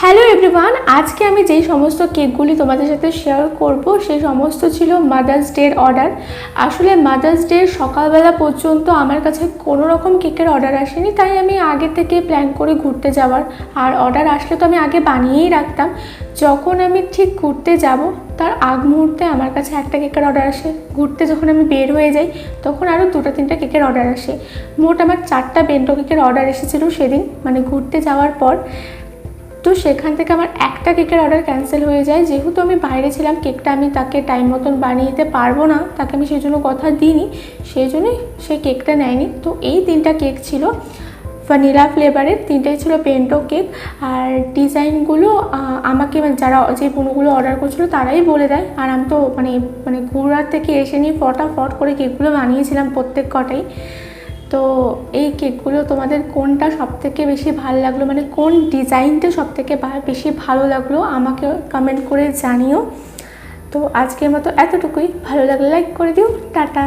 Hello everyone, আজকে আমি যেই সমস্ত কেকগুলি তোমাদের সাথে শেয়ার করব সেই সমস্ত ছিল মাদার্স ডের অর্ডার। আসলে মাদার্স ডের সকালবেলা পর্যন্ত আমার কাছে কোনো রকম কেকের অর্ডার আসেনি, তাই আমি আগে থেকে প্ল্যান করে ঘুরতে যাওয়ার। আর অর্ডার আসলে তো আমি আগে বানিয়েই রাখতাম। যখন আমি ঠিক ঘুরতে যাব তার আগ মুহূর্তে আমার কাছে একটা কেকের অর্ডার আসে। ঘুরতে যখন আমি বের হয়ে যাই তখন আরও 2-3টা কেকের অর্ডার আসে। মোট আমার 4টা বেন্টো কেকের অর্ডার এসেছিলো সেদিন, মানে ঘুরতে যাওয়ার পর। তো সেখান থেকে আমার একটা কেকের অর্ডার ক্যান্সেল হয়ে যায়। যেহেতু আমি বাইরে ছিলাম, কেকটা আমি তাকে টাইম মতন বানিয়ে দিতে পারবো না, তাকে আমি সেই জন্য কথা দিইনি, সেই জন্যই সে কেকটা নেয়নি। তো এই 3টা কেক ছিল ভ্যানিলা ফ্লেভারের, 3টাই ছিল বেন্টো কেক। আর ডিজাইনগুলো আমাকে যারা যে বোনগুলো অর্ডার করছিলো তারাই বলে দেয়। আর আমি তো মানে ঘোরার থেকে এসে নিয়ে ফটাফট করে কেকগুলো বানিয়েছিলাম প্রত্যেক কটাই। তো এই কেকগুলো তোমাদের কোনটা সবথেকে বেশি ভালো লাগলো, মানে কোন ডিজাইনটা সবথেকে বেশি ভালো লাগলো আমাকে কমেন্ট করে জানিও। তো আজকের মতো এতটুকুই। ভালো লাগলে লাইক করে দিও। টাটা।